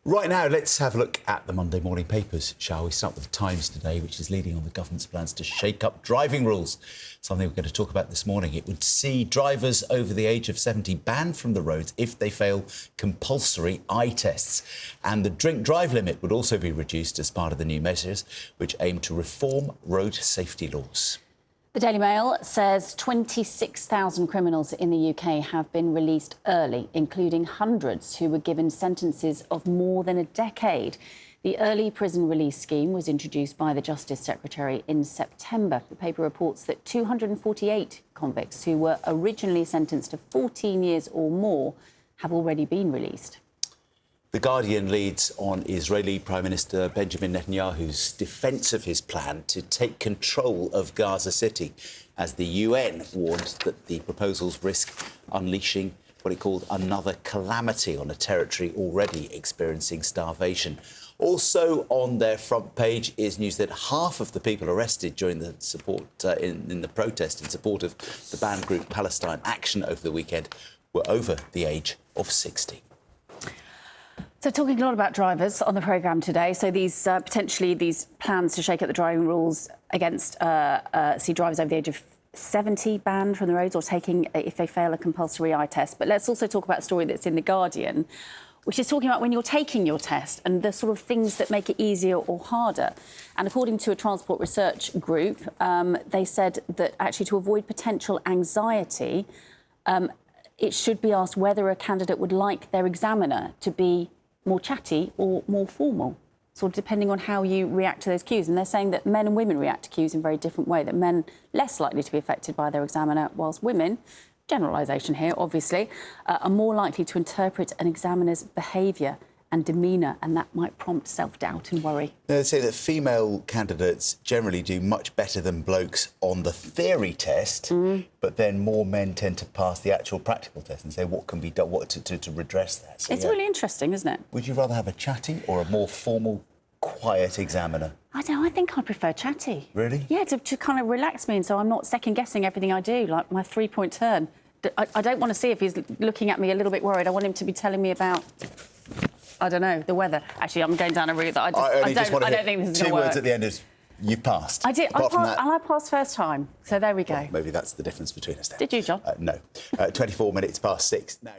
Right now, let's have a look at the Monday morning papers, shall we? Start with the Times today, which is leading on the government's plans to shake up driving rules. Something we're going to talk about this morning. It would see drivers over the age of 70 banned from the roads if they fail compulsory eye tests. And the drink-drive limit would also be reduced as part of the new measures, which aim to reform road safety laws. The Daily Mail says 26,000 criminals in the UK have been released early, including hundreds who were given sentences of more than a decade. The early prison release scheme was introduced by the Justice Secretary in September. The paper reports that 248 convicts who were originally sentenced to 14 years or more have already been released. The Guardian leads on Israeli Prime Minister Benjamin Netanyahu's defence of his plan to take control of Gaza City, as the UN warned that the proposals risk unleashing what it called another calamity on a territory already experiencing starvation. Also on their front page is news that half of the people arrested during the in the protest in support of the banned group Palestine Action over the weekend were over the age of 60. So talking a lot about drivers on the programme today. So these potentially these plans to shake up the driving rules against see drivers over the age of 70 banned from the roads or taking if they fail a compulsory eye test. But let's also talk about a story that's in The Guardian, which is talking about when you're taking your test and the sort of things that make it easier or harder. And according to a transport research group, they said that actually to avoid potential anxiety, it should be asked whether a candidate would like their examiner to be more chatty or more formal, sort of depending on how you react to those cues. And they're saying that men and women react to cues in a very different way, that men less likely to be affected by their examiner, whilst women, generalisation here, obviously, are more likely to interpret an examiner's behaviour and demeanour, and that might prompt self-doubt and worry. They say that female candidates generally do much better than blokes on the theory test, but then more men tend to pass the actual practical test and say what can be done, what to redress that. So, it's really interesting, isn't it? Would you rather have a chatty or a more formal, quiet examiner? I don't know, I think I prefer chatty. Really? Yeah, to kind of relax me, and so I'm not second-guessing everything I do, like my three-point turn. I don't want to see if he's looking at me a little bit worried. I want him to be telling me about, I don't know, the weather. Actually, I'm going down a route that I don't think this is going to work. 2 words at the end is, you've passed. I did. I passed first time. So there we go. Well, maybe that's the difference between us then. Did you, John? No. 24 minutes past 6 now.